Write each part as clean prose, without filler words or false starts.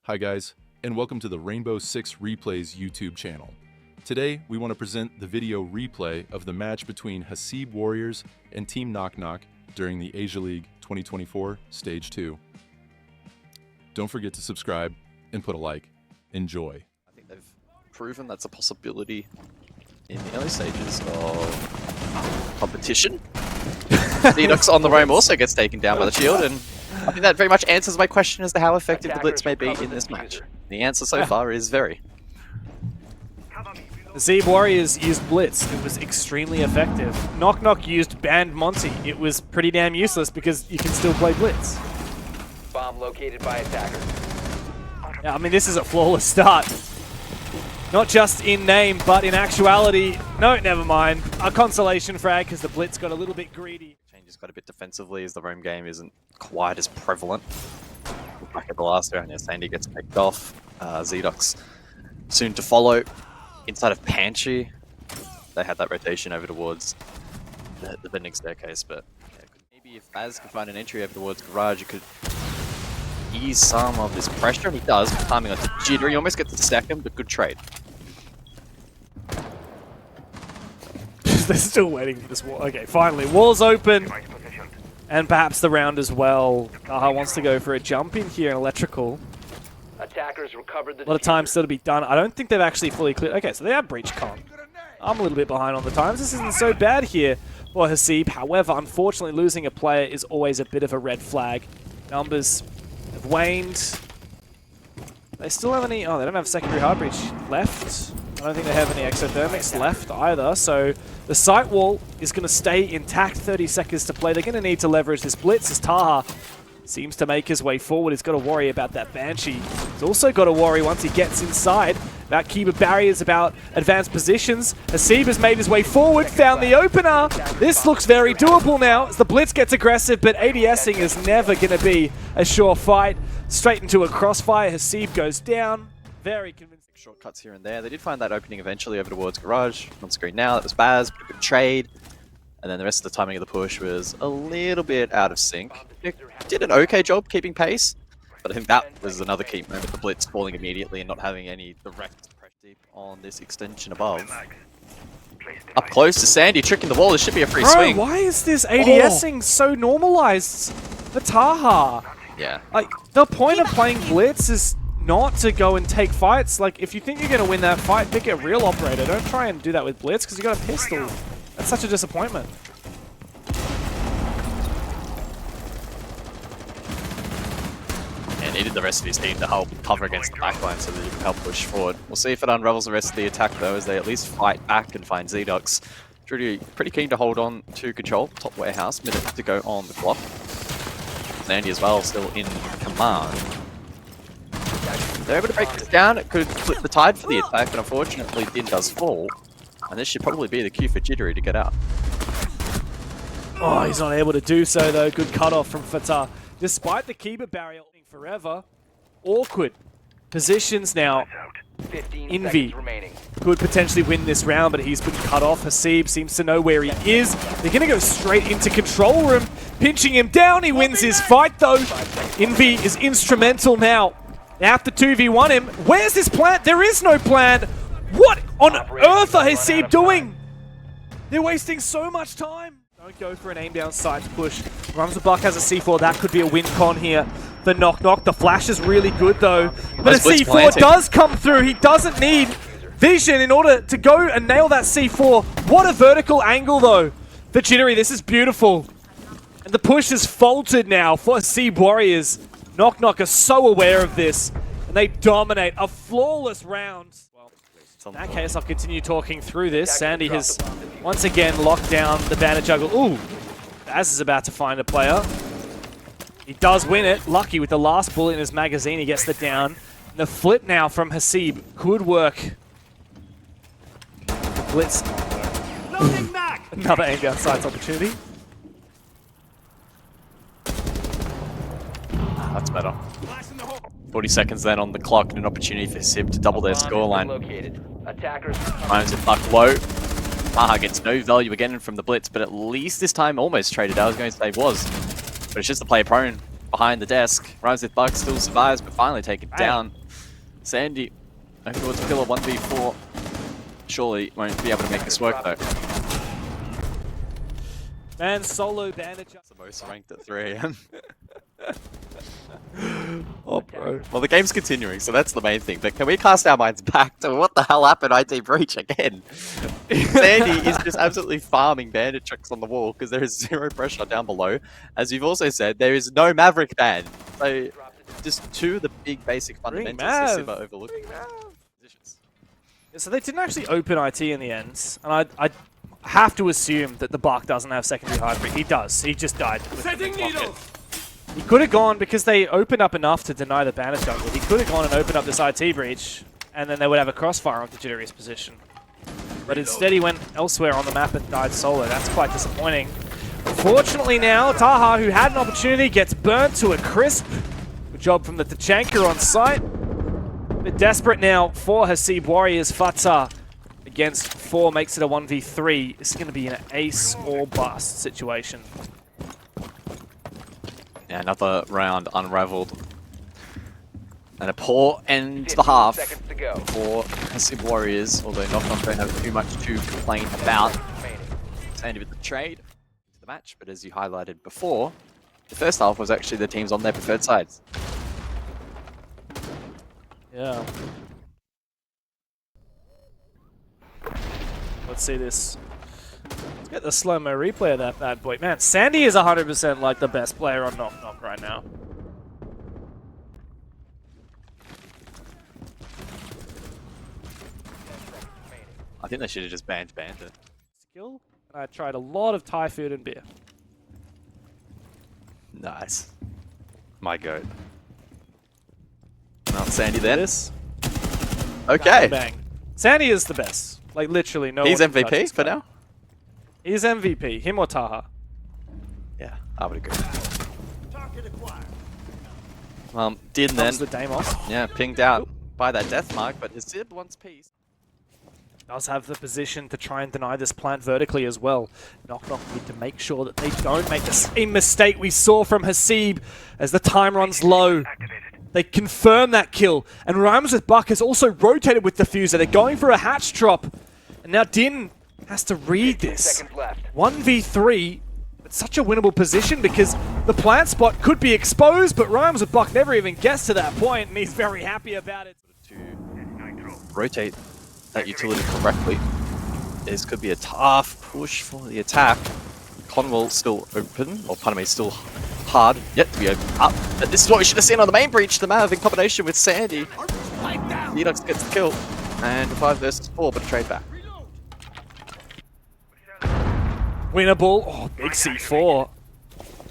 Hi guys, and welcome to the Rainbow Six Replays YouTube channel. Today, we want to present the video replay of the match between Hasib Warriors and Team Knock Knock during the Asia League 2024 Stage 2. Don't forget to subscribe and put a like. Enjoy. I think they've proven that's a possibility in the early stages of competition. Xenox on the roam also gets taken down by the shield, and I think that very much answers my question as to how effective the Blitz may be in this match. The answer so far is very. The Hasib Warriors used Blitz. It was extremely effective. Knock Knock used Banned Monty. It was pretty damn useless because you can still play Blitz. Bomb located by attacker. Yeah, I mean, this is a flawless start. Not just in name, but in actuality. No, never mind. A consolation frag because the Blitz got a little bit greedy. Changes quite a bit defensively as the roam game isn't quite as prevalent. Back at the last round, Sandy gets picked off. Xenox soon to follow. Inside of Pantry, they had that rotation over towards the bending staircase, but yeah, maybe if Baz could find an entry over towards Garage, it could ease some of this pressure, and he does, timing onto Jittery. He almost gets the second, but good trade. They're still waiting for this wall. Okay, finally, wall's open. And perhaps the round as well. Aha wants to go for a jump in here in electrical. Attackers recovered the A lot of time still to be done. I don't think they've actually fully cleared. Okay, so they have breach con. I'm a little bit behind on the times. This isn't so bad here for Hasib. However, unfortunately, losing a player is always a bit of a red flag. Numbers have waned. They still have any... Oh, they don't have secondary hard breach left. I don't think they have any exothermics left either. So the site wall is going to stay intact. 30 seconds to play. They're going to need to leverage this blitz as Taha seems to make his way forward. He's got to worry about that Banshee. He's also got to worry once he gets inside about Kiba barriers, about advanced positions. Hasib has made his way forward, found the opener. This looks very doable now as the blitz gets aggressive, but ADSing is never going to be a sure fight. Straight into a crossfire. Hasib goes down. Very convincing. Shortcuts here and there. They did find that opening eventually over towards Garage. On screen now, that was Baz, but a good trade. And then the rest of the timing of the push was a little bit out of sync. It did an okay job keeping pace, but I think that was another key moment, the Blitz falling immediately and not having any direct pressure deep on this extension above. Up close to Sandy, tricking the wall. This should be a free swing. Why is this ADSing so normalized for Taha? Yeah. Like, the point of playing Blitz is not to go and take fights. Like, if you think you're going to win that fight, pick a real operator. Don't try and do that with Blitz because you got a pistol. That's such a disappointment. And needed the rest of his team to help cover against the backline so that he can help push forward. We'll see if it unravels the rest of the attack though, as they at least fight back and find Xenox. Pretty keen to hold on to control. Top warehouse, minute to go on the clock. Sandy as well, still in command. They're able to break this down. It could flip the tide for the attack, but unfortunately Din does fall. And this should probably be the cue for Jittery to get out. Oh, he's not able to do so though. Good cutoff from Fatah. Despite the Kiba barrier forever, awkward positions now. Envy could potentially win this round, but he's been cut off. Hasib seems to know where he is. They're going to go straight into control room, pinching him down. He wins his fight though. Envy is instrumental now. They have to 2v1 him. Where's his plant? There is no plan. What on earth are Hasib doing? They're wasting so much time. Don't go for an aim down side push. Rumsabuk has a C4. That could be a win con here. The Knock Knock. The flash is really good though. But a C4 does come through. He doesn't need vision in order to go and nail that C4. What a vertical angle though. For Jittery, this is beautiful. And the push is faltered now for Hasib Warriors. Knock Knock are so aware of this. And they dominate a flawless round. In that case, I'll continue talking through this. Sandy has once again locked down the banner juggle. Ooh, Baz is about to find a player. He does win it. Lucky with the last bullet in his magazine, he gets the down. And the flip now from Hasib could work. Blitz. Another aim down sights opportunity. That's better. 40 seconds then on the clock and an opportunity for Hasib to double their scoreline. Finds it back low. Taha gets no value again from the Blitz, but at least this time almost traded. I was going to say was, but it's just the player prone. behind the desk. Rhymes with Buck still survives, but finally taken down. Sandy, looking towards Pillar 1v4. Surely won't be able to make this work though. Man, solo bandage. It's the most ranked at 3 AM. Oh, bro. Well, the game's continuing, so that's the main thing. But can we cast our minds back to what the hell happened IT Breach again? Sandy is just absolutely farming bandit tricks on the wall because there is zero pressure down below. As you've also said, there is no Maverick ban. So just two of the big basic fundamentals Hasib are overlooking. Yeah, so they didn't actually open IT in the end, and I have to assume that the Buck doesn't have secondary hybrid. He does. He just died. He could have gone, because they opened up enough to deny the bandit jungle, he could have gone and opened up this IT breach, and then they would have a crossfire onto Jittery's position. But instead he went elsewhere on the map and died solo. That's quite disappointing. Unfortunately now, Taha, who had an opportunity, gets burnt to a crisp. Good job from the Tachanka on site. A bit desperate now for Hasib Warriors. Fatah against 4 makes it a 1v3. This is going to be an ace or bust situation. Yeah, another round unraveled. And a poor end to the half for Hasib Warriors, although NoCap don't have too much to complain about. Sandy with the trade to the match, but as you highlighted before, the first half was actually the teams on their preferred sides. Yeah. Let's see this. Let's get the slow-mo replay of that bad boy. Man, Sandy is 100% like the best player on NoCap right now. I think they should have just banned it. Skill. And I tried a lot of Thai food and beer. Nice. My goat. Not Sandy then. This. Okay. Bang. Sandy is the best. Like literally no. He's one can touch MVP this for guy. now? He's MVP. Him or Taha. Yeah, I would agree. Din then. Comes the Deimos. Yeah, pinged out by that death mark, but Hasib wants peace. Does have the position to try and deny this plant vertically as well. NoCap need to make sure that they don't make the same mistake we saw from Hasib as the time runs low. They confirm that kill, and Rhymes with Buck has also rotated with Diffuser. They're going for a hatch drop, and now Din has to read this. 1v3, it's such a winnable position because the plant spot could be exposed, but Rhymes with Buck never even gets to that point, and he's very happy about it. To rotate that utility correctly. This could be a tough push for the attack. Conwell still open, or pardon me, still hard yet to be opened up. But this is what we should have seen on the main breach. The Mav in combination with Sandy. Redux gets the kill. And 5 versus 4, but a trade back. Winnable. Oh, big C4.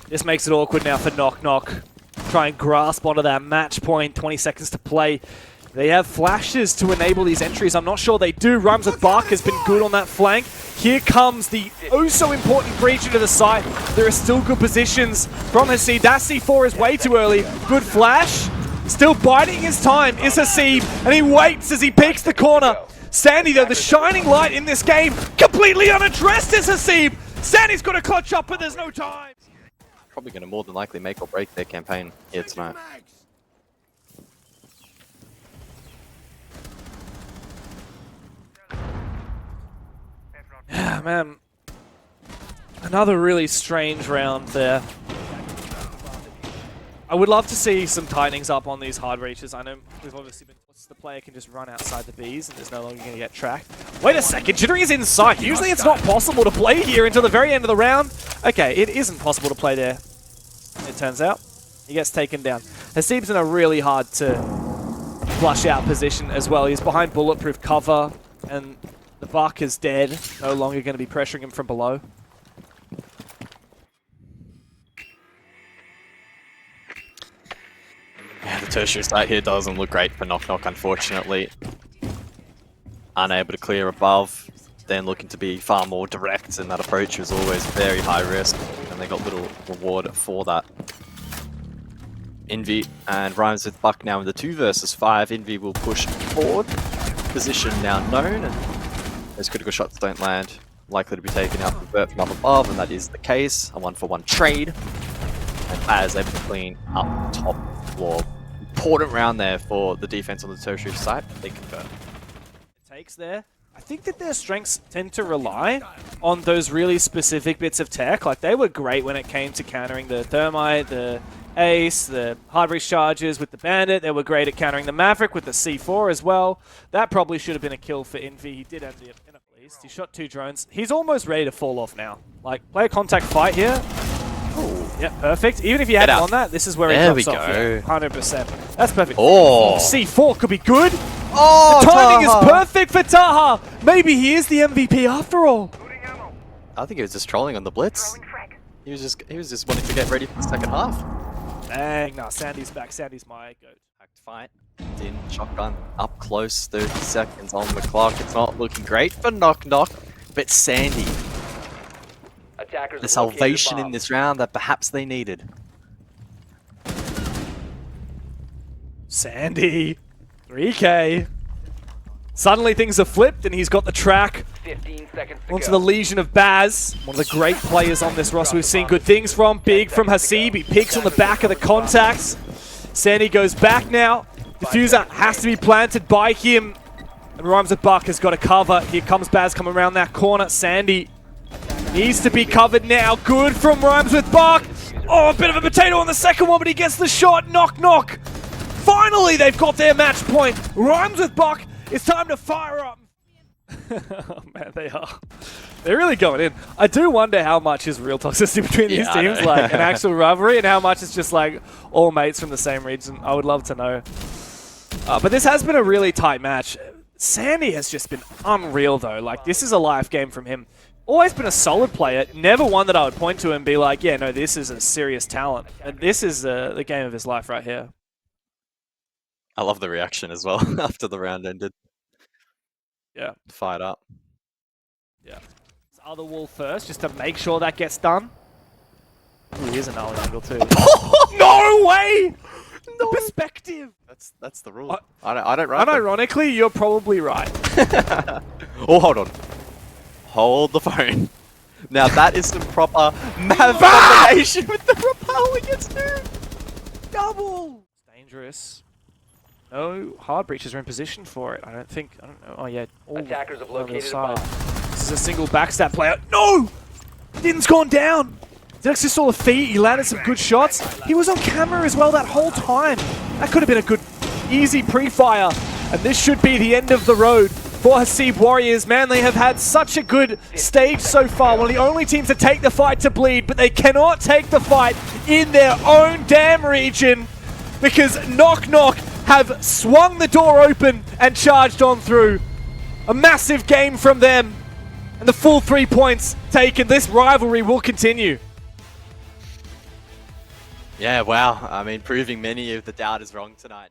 This makes it awkward now for NoCap. Try and grasp onto that match point. 20 seconds to play. They have flashes to enable these entries. I'm not sure they do. Rhymes with Buck has been good on that flank. Here comes the oh-so-important breach into the site. There are still good positions from Hasib. That C4 is way too early. Good flash. Still biding his time is Hasib, and he waits as he picks the corner. Sandy, though, the shining light in this game, completely unaddressed is Hasib. Sandy's got to clutch up, but there's no time. Probably going to more than likely make or break their campaign here tonight. Yeah, man. Another really strange round there. I would love to see some tightenings up on these hard reaches. I know we've obviously been... The player can just run outside the Bs and is no longer going to get tracked. Wait a second, Jittery is inside. Usually it's not possible to play here until the very end of the round. Okay, it isn't possible to play there. It turns out. He gets taken down. Hasib's in a really hard to flush out position as well. He's behind bulletproof cover and the Buck is dead. No longer going to be pressuring him from below. Yeah, the tertiary site here doesn't look great for NoCap, unfortunately. Unable to clear above, then looking to be far more direct, and that approach was always very high risk, and they got little reward for that. Envy and Rhymes with Buck now in the 2 versus 5. Envy will push forward. Position now known, and those critical shots don't land. Likely to be taken out from up above, and that is the case. A 1-for-1 trade. as able to clean up top floor. Important round there for the defense on the tertiary site. They convert. Takes there. I think that their strengths tend to rely on those really specific bits of tech. Like, they were great when it came to countering the Thermite, the Ace, the hard breach charges with the Bandit. They were great at countering the Maverick with the C4 as well. That probably should have been a kill for Envy. He did end it in at least. He shot 2 drones. He's almost ready to fall off now. Like, play a contact fight here. Ooh, yeah, perfect. Even if you hadn't on that, this is where he drops off. Yeah, 100%. That's perfect. Oh. C4 could be good. Oh, the timing Taha. is perfect for Taha. Maybe he is the MVP after all. I think he was just trolling on the blitz. He was just wanting to get ready for the second half. Dang, nah, Sandy's back. Sandy's my goat. Act fight. Din shotgun up close. 30 seconds on the clock. It's not looking great for Knock Knock, but Sandy. The salvation in this round that perhaps they needed. Sandy, 3K. Suddenly things are flipped and he's got the track 15 seconds to onto go. the Legion of Baz. One of the great players on this roster we've seen good things from. Big from Hasib. He picks on the back of the contacts. Sandy goes back now. Diffuser has to be planted by him. And Rhymes with Buck has got a cover. Here comes Baz coming around that corner. Sandy needs to be covered now. Good from Rhymes with Buck. Oh, a bit of a potato on the second one, but he gets the shot. Knock, knock. Finally, they've got their match point. Rhymes with Buck. It's time to fire up. Oh, man, they are. They're really going in. I do wonder how much is real toxicity between these teams, like an actual rivalry, and how much is just like all mates from the same region. I would love to know. But this has been a really tight match. Sandy has just been unreal, though. Like, this is a life game from him. Always been a solid player. Never one that I would point to and be like, yeah, no, this is a serious talent. And this is the game of his life right here. I love the reaction as well after the round ended. Yeah. Fired up. Yeah. Other wall first, just to make sure that gets done. Ooh, here's an early angle too. No way! No perspective. That's the rule. I don't write. Unironically, you're probably right. Oh, hold on. Hold the phone. Now that is some proper Mav combination with the rappel against two. Double. It's dangerous. No hard breaches are in position for it. I don't know. Oh yeah. Attackers have located a bomb. bomb. This is a single backstab player. No! Din's gone down. Dex just saw the feet. He landed some good shots. He was on camera as well that whole time. That could have been a good, easy pre-fire. And this should be the end of the road for Hasib Warriors. Man, they have had such a good stage so far. One of the only teams to take the fight to bleed, but they cannot take the fight in their own damn region because Knock Knock have swung the door open and charged on through. A massive game from them. And the full 3 points taken. This rivalry will continue. Yeah, wow. I mean, proving many of the doubters wrong tonight.